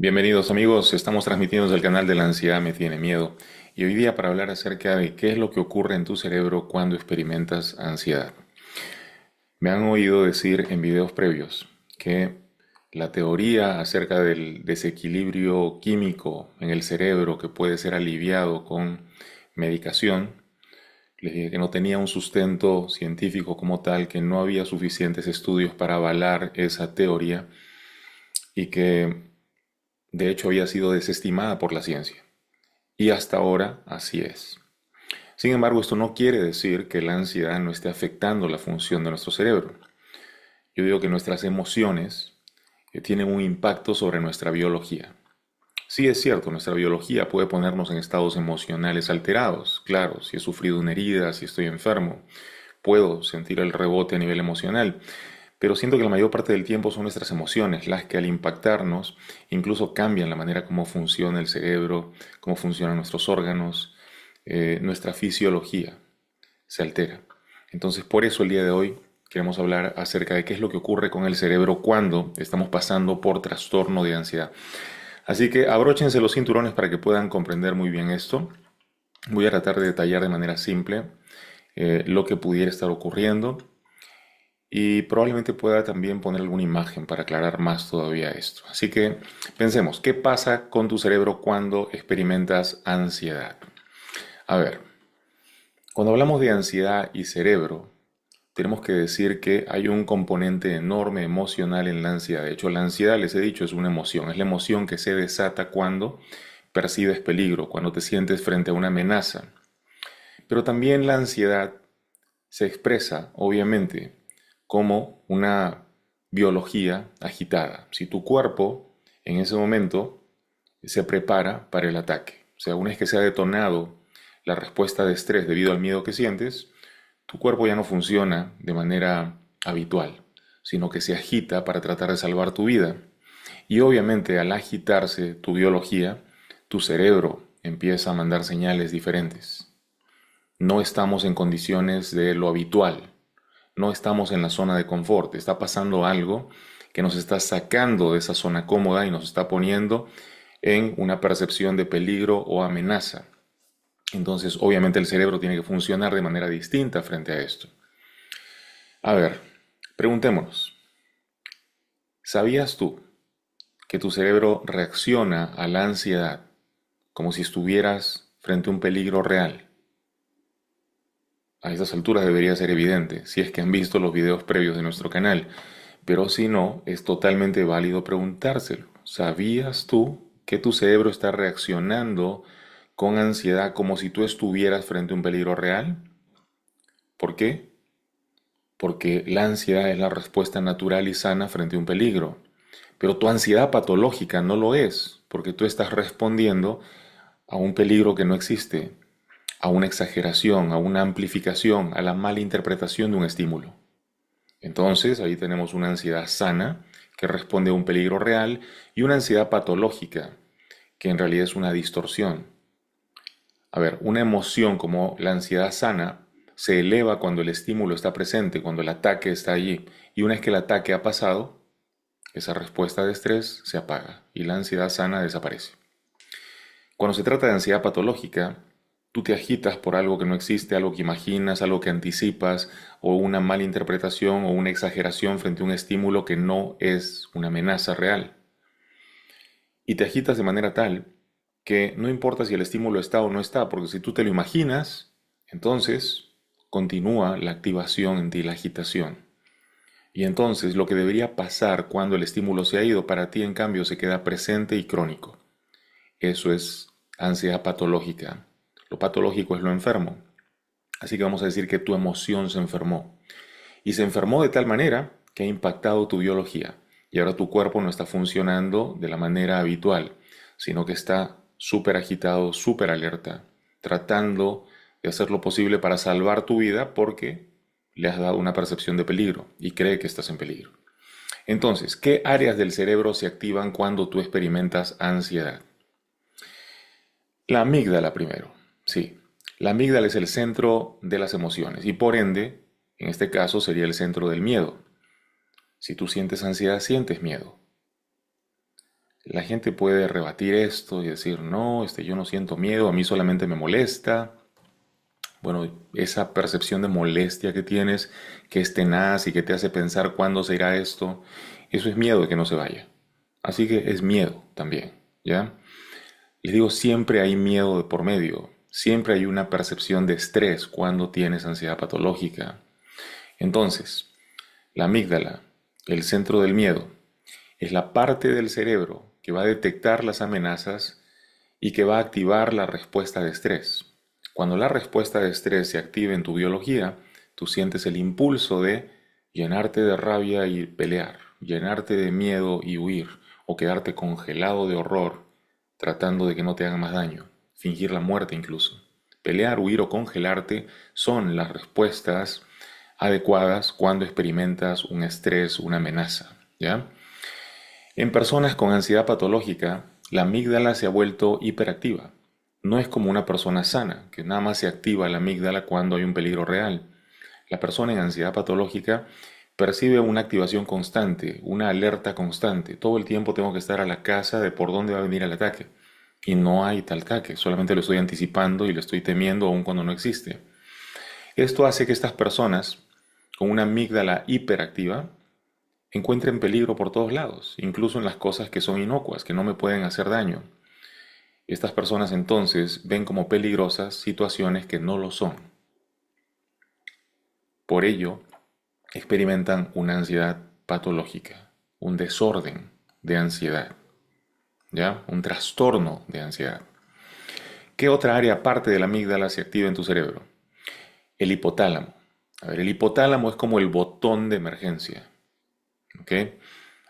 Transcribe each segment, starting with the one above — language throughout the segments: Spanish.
Bienvenidos amigos, estamos transmitiendo desde el canal de la ansiedad me tiene miedo y hoy día para hablar acerca de qué es lo que ocurre en tu cerebro cuando experimentas ansiedad. Me han oído decir en videos previos que la teoría acerca del desequilibrio químico en el cerebro que puede ser aliviado con medicación, les dije que no tenía un sustento científico como tal, que no había suficientes estudios para avalar esa teoría y que de hecho había sido desestimada por la ciencia. Y hasta ahora así es. Sin embargo, esto no quiere decir que la ansiedad no esté afectando la función de nuestro cerebro. Yo digo que nuestras emociones tienen un impacto sobre nuestra biología. Sí es cierto, nuestra biología puede ponernos en estados emocionales alterados. Claro, si he sufrido una herida, si estoy enfermo, puedo sentir el rebote a nivel emocional. Pero siento que la mayor parte del tiempo son nuestras emociones las que al impactarnos incluso cambian la manera como funciona el cerebro, cómo funcionan nuestros órganos, nuestra fisiología se altera. Entonces por eso el día de hoy queremos hablar acerca de qué es lo que ocurre con el cerebro cuando estamos pasando por trastorno de ansiedad. Así que abróchense los cinturones para que puedan comprender muy bien esto. Voy a tratar de detallar de manera simple lo que pudiera estar ocurriendo y probablemente pueda también poner alguna imagen para aclarar más todavía esto. Así que pensemos, ¿qué pasa con tu cerebro cuando experimentas ansiedad? A ver, cuando hablamos de ansiedad y cerebro, tenemos que decir que hay un componente enorme emocional en la ansiedad. De hecho, la ansiedad, les he dicho, es una emoción. Es la emoción que se desata cuando percibes peligro, cuando te sientes frente a una amenaza. Pero también la ansiedad se expresa, obviamente, como una biología agitada. Si tu cuerpo en ese momento se prepara para el ataque, o sea, una vez que se ha detonado la respuesta de estrés debido al miedo que sientes, tu cuerpo ya no funciona de manera habitual, sino que se agita para tratar de salvar tu vida. Y obviamente al agitarse tu biología, tu cerebro empieza a mandar señales diferentes. No estamos en condiciones de lo habitual, no estamos en la zona de confort, está pasando algo que nos está sacando de esa zona cómoda y nos está poniendo en una percepción de peligro o amenaza. Entonces, obviamente el cerebro tiene que funcionar de manera distinta frente a esto. A ver, preguntémonos, ¿sabías tú que tu cerebro reacciona a la ansiedad como si estuvieras frente a un peligro real? A estas alturas debería ser evidente, si es que han visto los videos previos de nuestro canal, pero si no, es totalmente válido preguntárselo. ¿Sabías tú que tu cerebro está reaccionando con ansiedad como si tú estuvieras frente a un peligro real? ¿Por qué? Porque la ansiedad es la respuesta natural y sana frente a un peligro. Pero tu ansiedad patológica no lo es, porque tú estás respondiendo a un peligro que no existe, a una exageración, a una amplificación, a la mala interpretación de un estímulo. Entonces, ahí tenemos una ansiedad sana que responde a un peligro real y una ansiedad patológica que en realidad es una distorsión. A ver, una emoción como la ansiedad sana se eleva cuando el estímulo está presente, cuando el ataque está allí. Y una vez que el ataque ha pasado, esa respuesta de estrés se apaga y la ansiedad sana desaparece. Cuando se trata de ansiedad patológica, tú te agitas por algo que no existe, algo que imaginas, algo que anticipas, o una mala interpretación o una exageración frente a un estímulo que no es una amenaza real. Y te agitas de manera tal que no importa si el estímulo está o no está, porque si tú te lo imaginas, entonces continúa la activación en ti, la agitación. Y entonces lo que debería pasar cuando el estímulo se ha ido, para ti en cambio se queda presente y crónico. Eso es ansiedad patológica. Lo patológico es lo enfermo. Así que vamos a decir que tu emoción se enfermó. Y se enfermó de tal manera que ha impactado tu biología. Y ahora tu cuerpo no está funcionando de la manera habitual, sino que está súper agitado, súper alerta, tratando de hacer lo posible para salvar tu vida porque le has dado una percepción de peligro y cree que estás en peligro. Entonces, ¿qué áreas del cerebro se activan cuando tú experimentas ansiedad? La amígdala primero. Sí, la amígdala es el centro de las emociones y por ende, en este caso sería el centro del miedo. Si tú sientes ansiedad, sientes miedo. La gente puede rebatir esto y decir, no, yo no siento miedo, a mí solamente me molesta. Bueno, esa percepción de molestia que tienes, que es tenaz y que te hace pensar cuándo se irá esto, eso es miedo de que no se vaya. Así que es miedo también, ¿ya? Les digo, siempre hay miedo de por medio, siempre hay una percepción de estrés cuando tienes ansiedad patológica. Entonces, la amígdala, el centro del miedo, es la parte del cerebro que va a detectar las amenazas y que va a activar la respuesta de estrés. Cuando la respuesta de estrés se active en tu biología, tú sientes el impulso de llenarte de rabia y pelear, llenarte de miedo y huir, o quedarte congelado de horror, tratando de que no te haga más daño, fingir la muerte incluso. Pelear, huir o congelarte son las respuestas adecuadas cuando experimentas un estrés, una amenaza, ¿ya? En personas con ansiedad patológica, la amígdala se ha vuelto hiperactiva. No es como una persona sana, que nada más se activa la amígdala cuando hay un peligro real. La persona en ansiedad patológica percibe una activación constante, una alerta constante. Todo el tiempo tengo que estar a la caza de por dónde va a venir el ataque. Y no hay tal ataque, solamente lo estoy anticipando y lo estoy temiendo aun cuando no existe. Esto hace que estas personas con una amígdala hiperactiva encuentren peligro por todos lados, incluso en las cosas que son inocuas, que no me pueden hacer daño. Estas personas entonces ven como peligrosas situaciones que no lo son. Por ello, experimentan una ansiedad patológica, un desorden de ansiedad, ¿ya? Un trastorno de ansiedad. ¿Qué otra área aparte de la amígdala se activa en tu cerebro? El hipotálamo. A ver, el hipotálamo es como el botón de emergencia, ¿ok?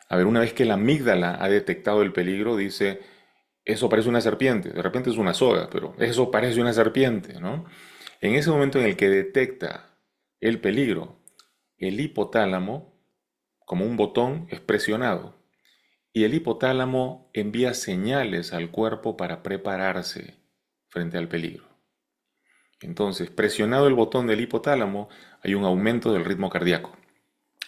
A ver, una vez que la amígdala ha detectado el peligro, dice, eso parece una serpiente, de repente es una soga, pero eso parece una serpiente, ¿no? En ese momento en el que detecta el peligro, el hipotálamo, como un botón, es presionado y el hipotálamo envía señales al cuerpo para prepararse frente al peligro. Entonces, presionado el botón del hipotálamo, hay un aumento del ritmo cardíaco.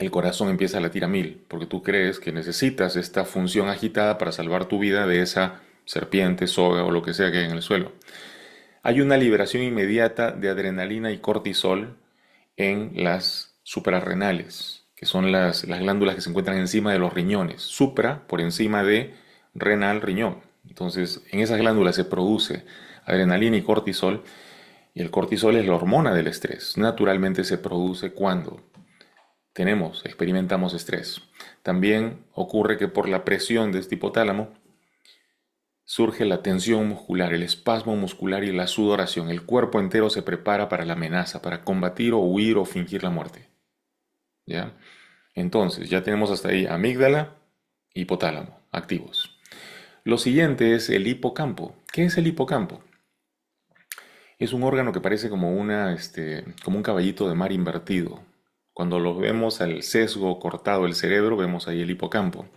El corazón empieza a latir a mil, porque tú crees que necesitas esta función agitada para salvar tu vida de esa serpiente, soga o lo que sea que hay en el suelo. Hay una liberación inmediata de adrenalina y cortisol en las suprarrenales, que son las glándulas que se encuentran encima de los riñones. Supra por encima de renal, riñón. Entonces, en esas glándulas se produce adrenalina y cortisol, y el cortisol es la hormona del estrés. Naturalmente se produce cuando experimentamos estrés. También ocurre que por la presión de este hipotálamo surge la tensión muscular, el espasmo muscular y la sudoración. El cuerpo entero se prepara para la amenaza, para combatir o huir o fingir la muerte. ¿Ya? Entonces, ya tenemos hasta ahí amígdala, hipotálamo, activos. Lo siguiente es el hipocampo. ¿Qué es el hipocampo? Es un órgano que parece como un caballito de mar invertido. Cuando lo vemos al sesgo cortado del cerebro, vemos ahí el hipocampo.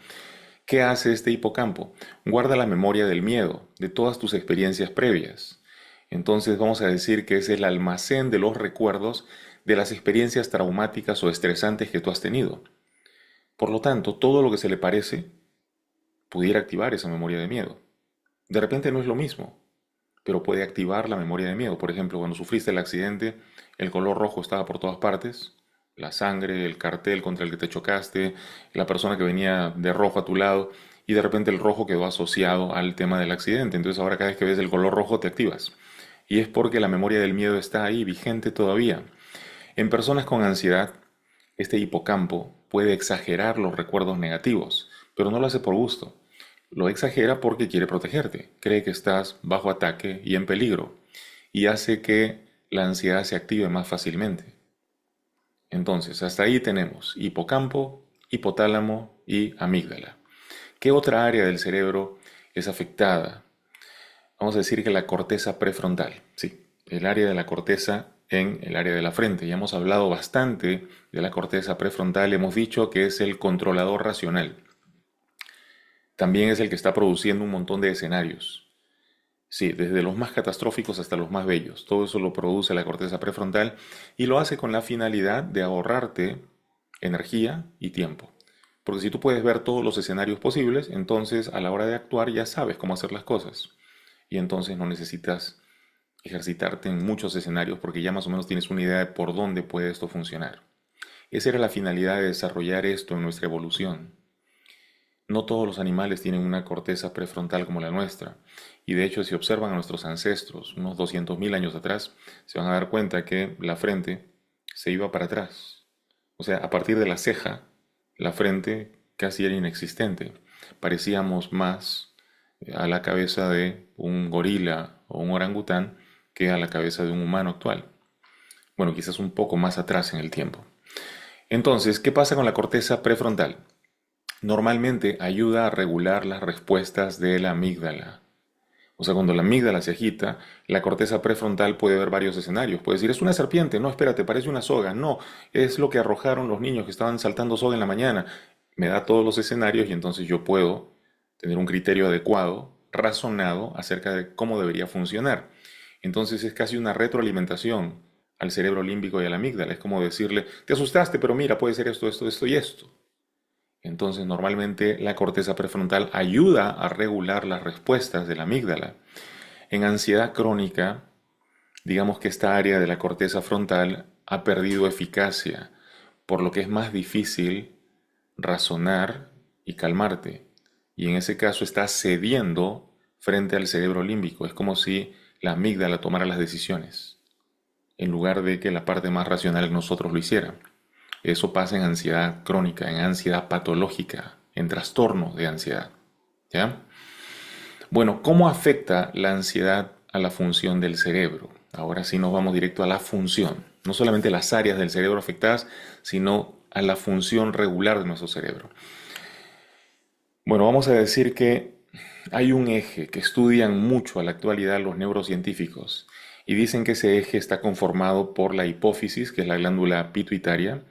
¿Qué hace este hipocampo? Guarda la memoria del miedo, de todas tus experiencias previas. Entonces vamos a decir que es el almacén de los recuerdos de las experiencias traumáticas o estresantes que tú has tenido. Por lo tanto, todo lo que se le parece pudiera activar esa memoria de miedo. De repente no es lo mismo, pero puede activar la memoria de miedo. Por ejemplo, cuando sufriste el accidente, el color rojo estaba por todas partes, la sangre, el cartel contra el que te chocaste, la persona que venía de rojo a tu lado, y de repente el rojo quedó asociado al tema del accidente. Entonces ahora cada vez que ves el color rojo te activas. Y es porque la memoria del miedo está ahí, vigente todavía. En personas con ansiedad, este hipocampo puede exagerar los recuerdos negativos, pero no lo hace por gusto. Lo exagera porque quiere protegerte, cree que estás bajo ataque y en peligro, y hace que la ansiedad se active más fácilmente. Entonces, hasta ahí tenemos hipocampo, hipotálamo y amígdala. ¿Qué otra área del cerebro es afectada? Vamos a decir que la corteza prefrontal, sí, el área de la corteza en el área de la frente. Ya hemos hablado bastante de la corteza prefrontal, hemos dicho que es el controlador racional. También es el que está produciendo un montón de escenarios. Sí, desde los más catastróficos hasta los más bellos. Todo eso lo produce la corteza prefrontal y lo hace con la finalidad de ahorrarte energía y tiempo. Porque si tú puedes ver todos los escenarios posibles, entonces a la hora de actuar ya sabes cómo hacer las cosas. Y entonces no necesitas ejercitarte en muchos escenarios porque ya más o menos tienes una idea de por dónde puede esto funcionar. Esa era la finalidad de desarrollar esto en nuestra evolución. No todos los animales tienen una corteza prefrontal como la nuestra. Y de hecho, si observan a nuestros ancestros, unos 200.000 años atrás, se van a dar cuenta que la frente se iba para atrás. O sea, a partir de la ceja, la frente casi era inexistente. Parecíamos más a la cabeza de un gorila o un orangután que a la cabeza de un humano actual. Bueno, quizás un poco más atrás en el tiempo. Entonces, ¿qué pasa con la corteza prefrontal? Normalmente ayuda a regular las respuestas de la amígdala. O sea, cuando la amígdala se agita, la corteza prefrontal puede ver varios escenarios. Puede decir, es una serpiente, no, espérate, parece una soga. No, es lo que arrojaron los niños que estaban saltando soga en la mañana. Me da todos los escenarios y entonces yo puedo tener un criterio adecuado, razonado, acerca de cómo debería funcionar. Entonces es casi una retroalimentación al cerebro límbico y a la amígdala. Es como decirle, te asustaste, pero mira, puede ser esto, esto, esto y esto. Entonces, normalmente la corteza prefrontal ayuda a regular las respuestas de la amígdala. En ansiedad crónica, digamos que esta área de la corteza frontal ha perdido eficacia, por lo que es más difícil razonar y calmarte. Y en ese caso estás cediendo frente al cerebro límbico. Es como si la amígdala tomara las decisiones, en lugar de que la parte más racional en nosotros lo hiciera. Eso pasa en ansiedad crónica, en ansiedad patológica, en trastorno de ansiedad. ¿Ya? Bueno, ¿cómo afecta la ansiedad a la función del cerebro? Ahora sí nos vamos directo a la función. No solamente las áreas del cerebro afectadas, sino a la función regular de nuestro cerebro. Bueno, vamos a decir que hay un eje que estudian mucho a la actualidad los neurocientíficos y dicen que ese eje está conformado por la hipófisis, que es la glándula pituitaria,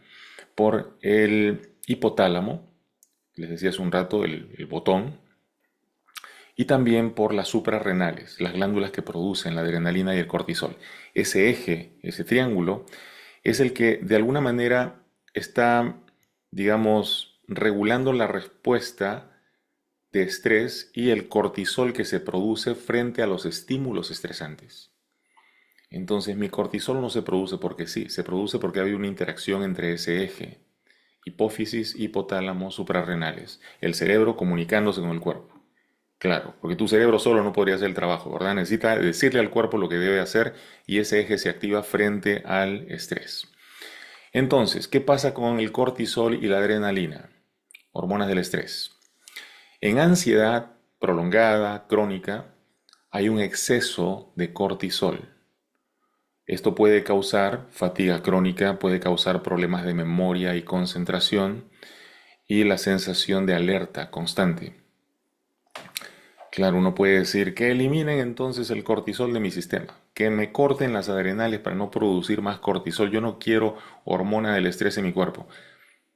por el hipotálamo, les decía hace un rato, el botón, y también por las suprarrenales, las glándulas que producen la adrenalina y el cortisol. Ese eje, ese triángulo, es el que de alguna manera está, digamos, regulando la respuesta de estrés y el cortisol que se produce frente a los estímulos estresantes. Entonces mi cortisol no se produce porque sí, se produce porque hay una interacción entre ese eje, hipófisis, hipotálamo, suprarrenales, el cerebro comunicándose con el cuerpo. Claro, porque tu cerebro solo no podría hacer el trabajo, ¿verdad? Necesita decirle al cuerpo lo que debe hacer y ese eje se activa frente al estrés. Entonces, ¿qué pasa con el cortisol y la adrenalina? Hormonas del estrés. En ansiedad prolongada, crónica, hay un exceso de cortisol. Esto puede causar fatiga crónica, puede causar problemas de memoria y concentración y la sensación de alerta constante. Claro, uno puede decir que eliminen entonces el cortisol de mi sistema, que me corten las adrenales para no producir más cortisol. Yo no quiero hormona del estrés en mi cuerpo.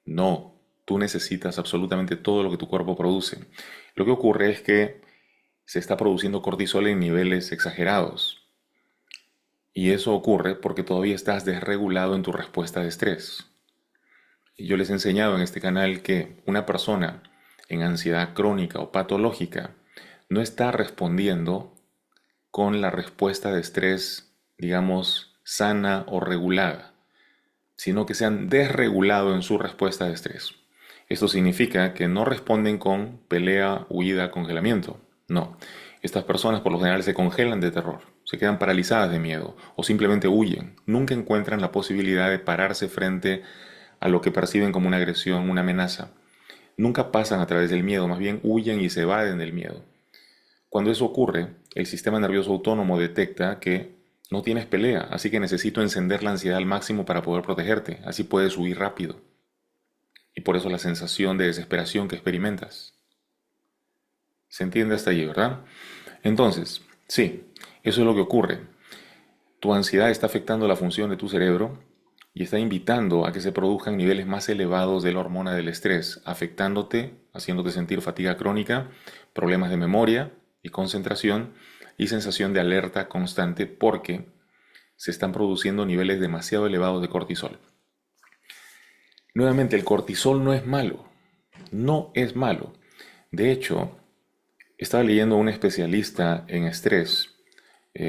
No, tú necesitas absolutamente todo lo que tu cuerpo produce. Lo que ocurre es que se está produciendo cortisol en niveles exagerados. Y eso ocurre porque todavía estás desregulado en tu respuesta de estrés. Y yo les he enseñado en este canal que una persona en ansiedad crónica o patológica no está respondiendo con la respuesta de estrés, digamos, sana o regulada, sino que se han desregulado en su respuesta de estrés. Esto significa que no responden con pelea, huida, congelamiento. No, estas personas por lo general se congelan de terror, se quedan paralizadas de miedo o simplemente huyen. Nunca encuentran la posibilidad de pararse frente a lo que perciben como una agresión, una amenaza. Nunca pasan a través del miedo, más bien huyen y se evaden del miedo. Cuando eso ocurre, el sistema nervioso autónomo detecta que no tienes pelea, así que necesito encender la ansiedad al máximo para poder protegerte, así puedes huir rápido. Y por eso la sensación de desesperación que experimentas. ¿Se entiende hasta allí, verdad? Entonces, sí, eso es lo que ocurre. Tu ansiedad está afectando la función de tu cerebro y está invitando a que se produzcan niveles más elevados de la hormona del estrés, afectándote, haciéndote sentir fatiga crónica, problemas de memoria y concentración y sensación de alerta constante porque se están produciendo niveles demasiado elevados de cortisol. Nuevamente, el cortisol no es malo. No es malo. De hecho, estaba leyendo a una especialista en estrés,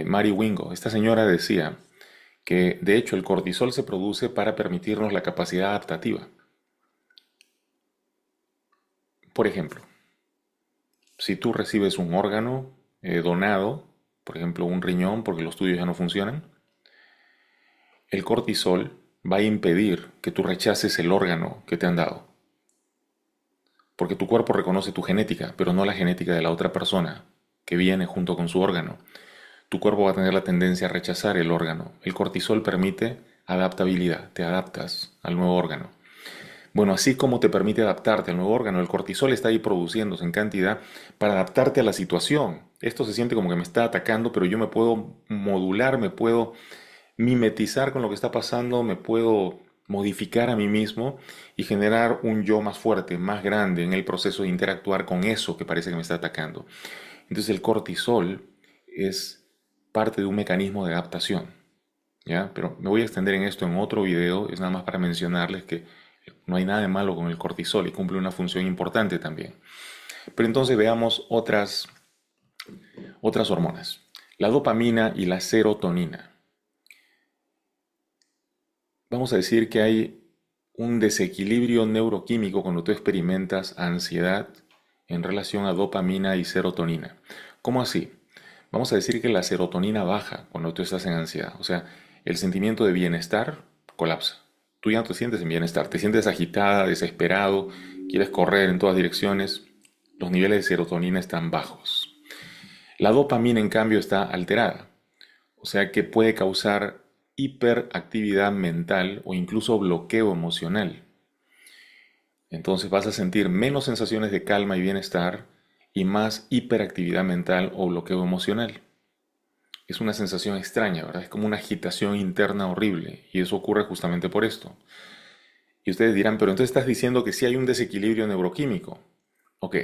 Mary Wingo. Esta señora decía que de hecho el cortisol se produce para permitirnos la capacidad adaptativa. Por ejemplo, si tú recibes un órgano donado, por ejemplo un riñón porque los tuyos ya no funcionan, el cortisol va a impedir que tú rechaces el órgano que te han dado. Porque tu cuerpo reconoce tu genética, pero no la genética de la otra persona que viene junto con su órgano. Tu cuerpo va a tener la tendencia a rechazar el órgano. El cortisol permite adaptabilidad, te adaptas al nuevo órgano. Bueno, así como te permite adaptarte al nuevo órgano, el cortisol está ahí produciéndose en cantidad para adaptarte a la situación. Esto se siente como que me está atacando, pero yo me puedo modular, me puedo mimetizar con lo que está pasando, me puedo modificar a mí mismo y generar un yo más fuerte, más grande en el proceso de interactuar con eso que parece que me está atacando. Entonces el cortisol es parte de un mecanismo de adaptación, ¿ya? Pero me voy a extender en esto en otro video, es nada más para mencionarles que no hay nada de malo con el cortisol y cumple una función importante también. Pero entonces veamos otras hormonas. La dopamina y la serotonina. Vamos a decir que hay un desequilibrio neuroquímico cuando tú experimentas ansiedad en relación a dopamina y serotonina. ¿Cómo así? Vamos a decir que la serotonina baja cuando tú estás en ansiedad. O sea, el sentimiento de bienestar colapsa. Tú ya no te sientes en bienestar, te sientes agitada, desesperado, quieres correr en todas direcciones. Los niveles de serotonina están bajos. La dopamina, en cambio, está alterada. O sea que puede causar hiperactividad mental o incluso bloqueo emocional. Entonces vas a sentir menos sensaciones de calma y bienestar y más hiperactividad mental o bloqueo emocional. Es una sensación extraña, ¿verdad? Es como una agitación interna horrible y eso ocurre justamente por esto. Y ustedes dirán, pero entonces estás diciendo que sí hay un desequilibrio neuroquímico. Ok,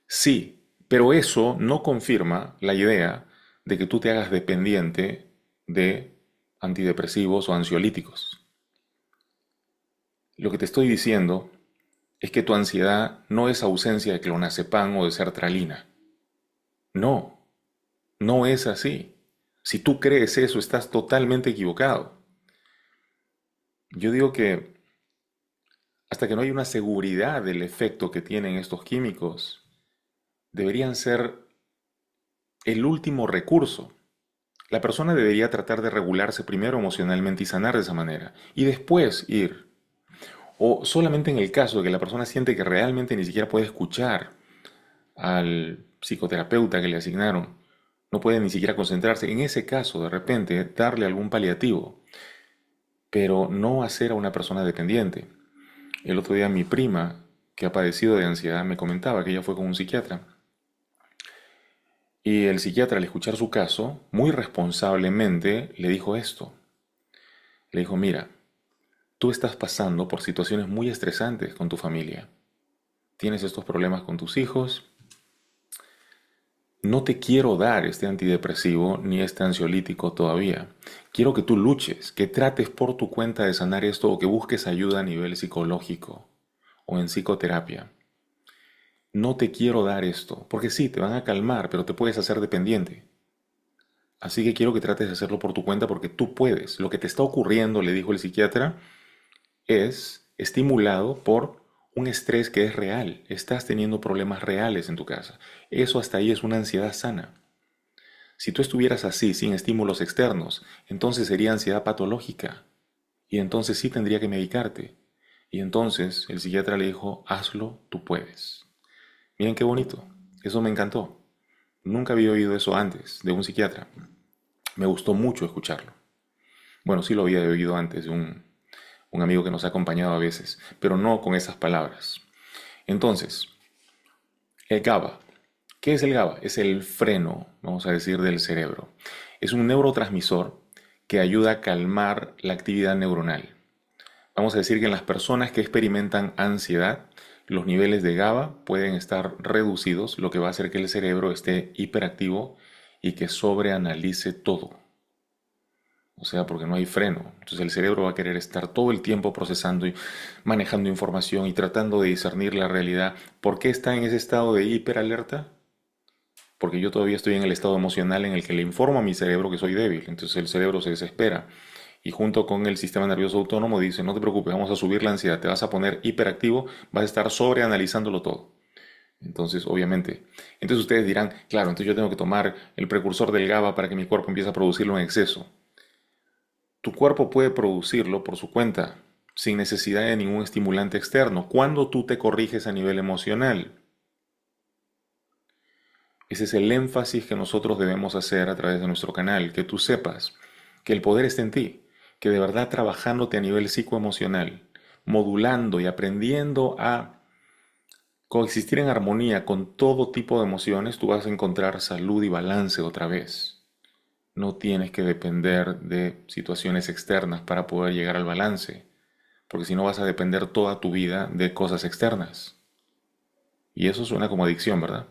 sí, pero eso no confirma la idea de que tú te hagas dependiente de antidepresivos o ansiolíticos. Lo que te estoy diciendo es que tu ansiedad no es ausencia de clonazepam o de sertralina. No, no es así. Si tú crees eso, estás totalmente equivocado. Yo digo que hasta que no hay una seguridad del efecto que tienen estos químicos, deberían ser el último recurso. La persona debería tratar de regularse primero emocionalmente y sanar de esa manera, y después ir. O solamente en el caso de que la persona siente que realmente ni siquiera puede escuchar al psicoterapeuta que le asignaron, no puede ni siquiera concentrarse. En ese caso, de repente, darle algún paliativo, pero no hacer a una persona dependiente. El otro día mi prima, que ha padecido de ansiedad, me comentaba que ella fue con un psiquiatra. Y el psiquiatra, al escuchar su caso, muy responsablemente le dijo esto. Le dijo, mira, tú estás pasando por situaciones muy estresantes con tu familia. Tienes estos problemas con tus hijos. No te quiero dar este antidepresivo ni este ansiolítico todavía. Quiero que tú luches, que trates por tu cuenta de sanar esto o que busques ayuda a nivel psicológico o en psicoterapia. No te quiero dar esto, porque sí, te van a calmar, pero te puedes hacer dependiente. Así que quiero que trates de hacerlo por tu cuenta porque tú puedes. Lo que te está ocurriendo, le dijo el psiquiatra, es estimulado por un estrés que es real. Estás teniendo problemas reales en tu casa. Eso hasta ahí es una ansiedad sana. Si tú estuvieras así, sin estímulos externos, entonces sería ansiedad patológica. Y entonces sí tendría que medicarte. Y entonces el psiquiatra le dijo, hazlo, tú puedes. Miren qué bonito. Eso me encantó. Nunca había oído eso antes de un psiquiatra. Me gustó mucho escucharlo. Bueno, sí lo había oído antes de un amigo que nos ha acompañado a veces, pero no con esas palabras. Entonces, el GABA. ¿Qué es el GABA? Es el freno, vamos a decir, del cerebro. Es un neurotransmisor que ayuda a calmar la actividad neuronal. Vamos a decir que en las personas que experimentan ansiedad, los niveles de GABA pueden estar reducidos, lo que va a hacer que el cerebro esté hiperactivo y que sobreanalice todo. O sea, porque no hay freno. Entonces el cerebro va a querer estar todo el tiempo procesando y manejando información y tratando de discernir la realidad. ¿Por qué está en ese estado de hiperalerta? Porque yo todavía estoy en el estado emocional en el que le informo a mi cerebro que soy débil. Entonces el cerebro se desespera y junto con el sistema nervioso autónomo dice, no te preocupes, vamos a subir la ansiedad, te vas a poner hiperactivo, vas a estar sobreanalizándolo todo. Entonces, obviamente, entonces ustedes dirán, claro, entonces yo tengo que tomar el precursor del GABA para que mi cuerpo empiece a producirlo en exceso. Tu cuerpo puede producirlo por su cuenta, sin necesidad de ningún estimulante externo, cuando tú te corriges a nivel emocional. Ese es el énfasis que nosotros debemos hacer a través de nuestro canal, que tú sepas que el poder está en ti, que de verdad trabajándote a nivel psicoemocional, modulando y aprendiendo a coexistir en armonía con todo tipo de emociones, tú vas a encontrar salud y balance otra vez. No tienes que depender de situaciones externas para poder llegar al balance, porque si no vas a depender toda tu vida de cosas externas. Y eso suena como adicción, ¿verdad?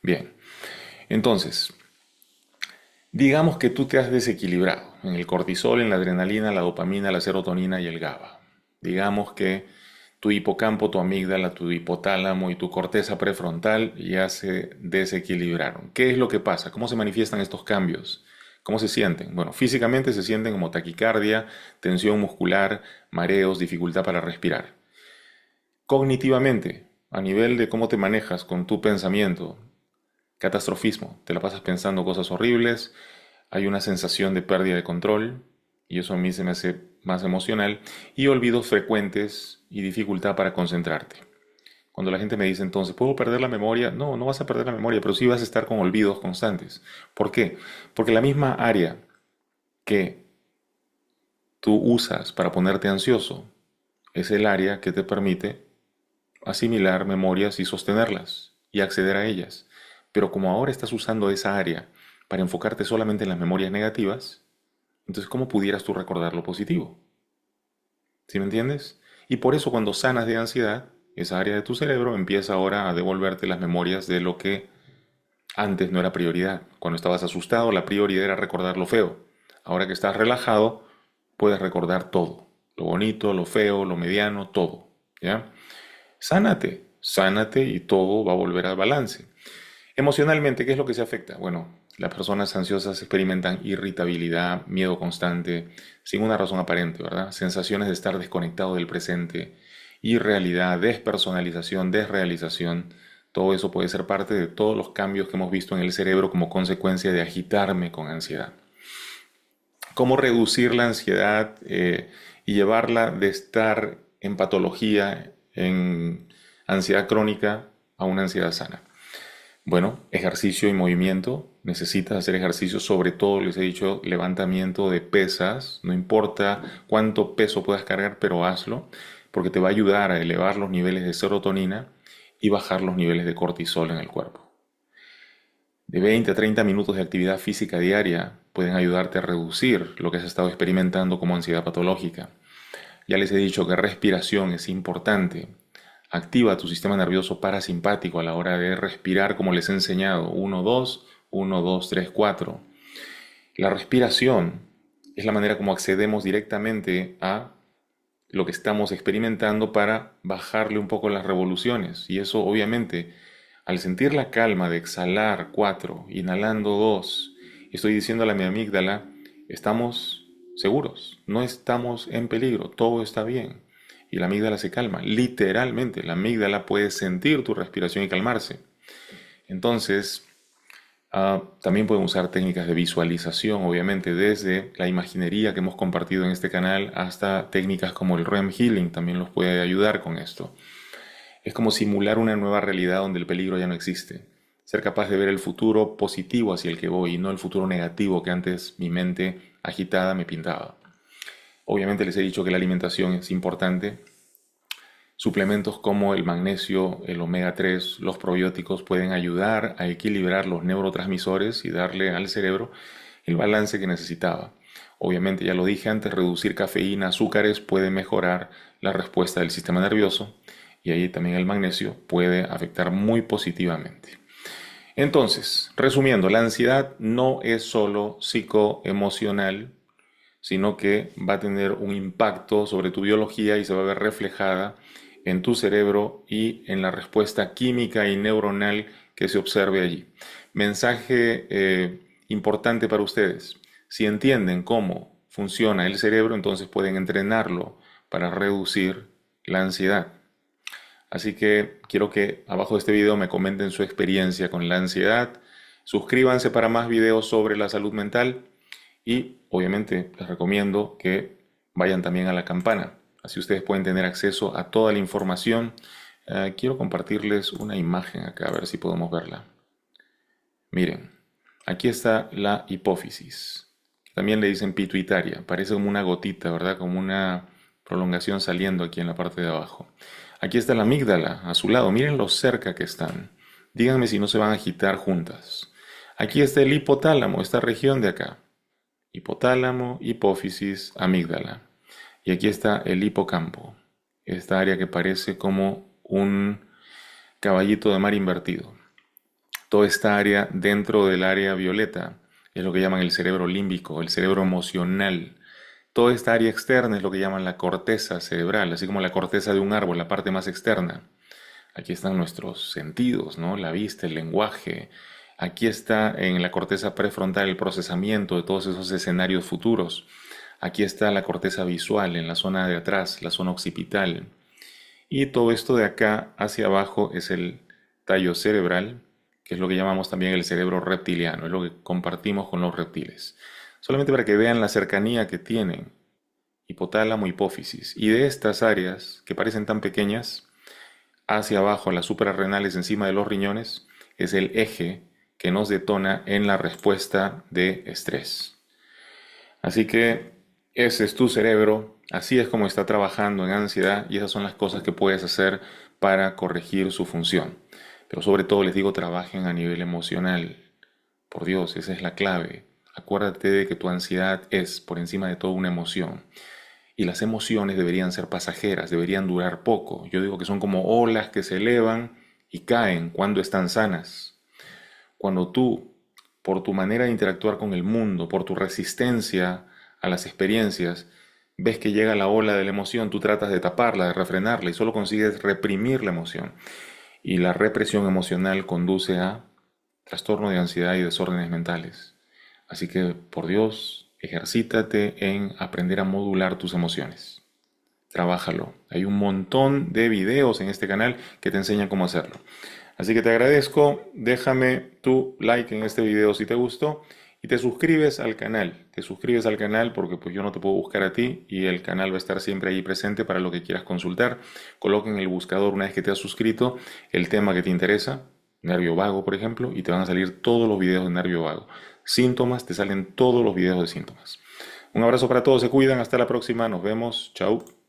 Bien, entonces, digamos que tú te has desequilibrado en el cortisol, en la adrenalina, la dopamina, la serotonina y el GABA. Digamos que tu hipocampo, tu amígdala, tu hipotálamo y tu corteza prefrontal ya se desequilibraron. ¿Qué es lo que pasa? ¿Cómo se manifiestan estos cambios? ¿Cómo se sienten? Bueno, físicamente se sienten como taquicardia, tensión muscular, mareos, dificultad para respirar. Cognitivamente, a nivel de cómo te manejas con tu pensamiento, catastrofismo, te la pasas pensando cosas horribles, hay una sensación de pérdida de control, y eso a mí se me hace más emocional, y olvidos frecuentes y dificultad para concentrarte. Cuando la gente me dice entonces, ¿puedo perder la memoria? No, no vas a perder la memoria, pero sí vas a estar con olvidos constantes. ¿Por qué? Porque la misma área que tú usas para ponerte ansioso es el área que te permite asimilar memorias y sostenerlas y acceder a ellas. Pero como ahora estás usando esa área para enfocarte solamente en las memorias negativas, entonces ¿cómo pudieras tú recordar lo positivo? ¿Sí me entiendes? Y por eso cuando sanas de ansiedad, esa área de tu cerebro empieza ahora a devolverte las memorias de lo que antes no era prioridad. Cuando estabas asustado, la prioridad era recordar lo feo. Ahora que estás relajado, puedes recordar todo. Lo bonito, lo feo, lo mediano, todo. ¿Ya? Sánate, sánate y todo va a volver al balance. Emocionalmente, ¿qué es lo que se afecta? Bueno, las personas ansiosas experimentan irritabilidad, miedo constante, sin una razón aparente, ¿verdad? Sensaciones de estar desconectado del presente, irrealidad, despersonalización, desrealización. Todo eso puede ser parte de todos los cambios que hemos visto en el cerebro como consecuencia de agitarme con ansiedad. ¿Cómo reducir la ansiedad y llevarla de estar en patología, en ansiedad crónica, a una ansiedad sana? Bueno, ejercicio y movimiento. Necesitas hacer ejercicio, sobre todo les he dicho levantamiento de pesas. No importa cuánto peso puedas cargar, pero hazlo, porque te va a ayudar a elevar los niveles de serotonina y bajar los niveles de cortisol en el cuerpo. De 20 a 30 minutos de actividad física diaria pueden ayudarte a reducir lo que has estado experimentando como ansiedad patológica. Ya les he dicho que respiración es importante. Activa tu sistema nervioso parasimpático a la hora de respirar como les he enseñado. 1, 2, 1, 2, 3, 4. La respiración es la manera como accedemos directamente a lo que estamos experimentando para bajarle un poco las revoluciones. Y eso obviamente, al sentir la calma de exhalar 4, inhalando 2, estoy diciéndole a mi amígdala, estamos seguros, no estamos en peligro, todo está bien. Y la amígdala se calma. Literalmente, la amígdala puede sentir tu respiración y calmarse. Entonces, también pueden usar técnicas de visualización, obviamente, desde la imaginería que hemos compartido en este canal hasta técnicas como el REM Healing también los puede ayudar con esto. Es como simular una nueva realidad donde el peligro ya no existe. Ser capaz de ver el futuro positivo hacia el que voy y no el futuro negativo que antes mi mente agitada me pintaba. Obviamente les he dicho que la alimentación es importante. Suplementos como el magnesio, el omega 3, los probióticos pueden ayudar a equilibrar los neurotransmisores y darle al cerebro el balance que necesitaba. Obviamente, ya lo dije antes, reducir cafeína, azúcares puede mejorar la respuesta del sistema nervioso y ahí también el magnesio puede afectar muy positivamente. Entonces, resumiendo, la ansiedad no es solo psicoemocional, sino que va a tener un impacto sobre tu biología y se va a ver reflejada en tu cerebro y en la respuesta química y neuronal que se observe allí. Mensaje importante para ustedes. Si entienden cómo funciona el cerebro, entonces pueden entrenarlo para reducir la ansiedad. Así que quiero que abajo de este video me comenten su experiencia con la ansiedad. Suscríbanse para más videos sobre la salud mental y obviamente les recomiendo que vayan también a la campana. Así ustedes pueden tener acceso a toda la información. Quiero compartirles una imagen acá, a ver si podemos verla. Miren, aquí está la hipófisis. También le dicen pituitaria. Parece como una gotita, ¿verdad? Como una prolongación saliendo aquí en la parte de abajo. Aquí está la amígdala a su lado. Miren lo cerca que están. Díganme si no se van a agitar juntas. Aquí está el hipotálamo, esta región de acá. Hipotálamo, hipófisis, amígdala. Y aquí está el hipocampo, esta área que parece como un caballito de mar invertido. Toda esta área dentro del área violeta es lo que llaman el cerebro límbico, el cerebro emocional. Toda esta área externa es lo que llaman la corteza cerebral, así como la corteza de un árbol, la parte más externa. Aquí están nuestros sentidos, ¿no? La vista, el lenguaje. Aquí está en la corteza prefrontal el procesamiento de todos esos escenarios futuros. Aquí está la corteza visual en la zona de atrás, la zona occipital. Y todo esto de acá hacia abajo es el tallo cerebral, que es lo que llamamos también el cerebro reptiliano, es lo que compartimos con los reptiles. Solamente para que vean la cercanía que tienen hipotálamo, hipófisis. Y de estas áreas que parecen tan pequeñas, hacia abajo, las suprarrenales encima de los riñones, es el eje que nos detona en la respuesta de estrés. Así que ese es tu cerebro, así es como está trabajando en ansiedad y esas son las cosas que puedes hacer para corregir su función. Pero sobre todo les digo, trabajen a nivel emocional. Por Dios, esa es la clave. Acuérdate de que tu ansiedad es, por encima de todo, una emoción. Y las emociones deberían ser pasajeras, deberían durar poco. Yo digo que son como olas que se elevan y caen cuando están sanas. Cuando tú, por tu manera de interactuar con el mundo, por tu resistencia a las experiencias, ves que llega la ola de la emoción, tú tratas de taparla, de refrenarla y solo consigues reprimir la emoción. Y la represión emocional conduce a trastorno de ansiedad y desórdenes mentales. Así que, por Dios, ejercítate en aprender a modular tus emociones. Trabájalo. Hay un montón de videos en este canal que te enseñan cómo hacerlo. Así que te agradezco, déjame tu like en este video si te gustó y te suscribes al canal. Te suscribes al canal porque pues yo no te puedo buscar a ti y el canal va a estar siempre ahí presente para lo que quieras consultar. Coloca en el buscador una vez que te has suscrito el tema que te interesa, nervio vago por ejemplo, y te van a salir todos los videos de nervio vago. Síntomas, te salen todos los videos de síntomas. Un abrazo para todos, se cuidan, hasta la próxima, nos vemos, chao.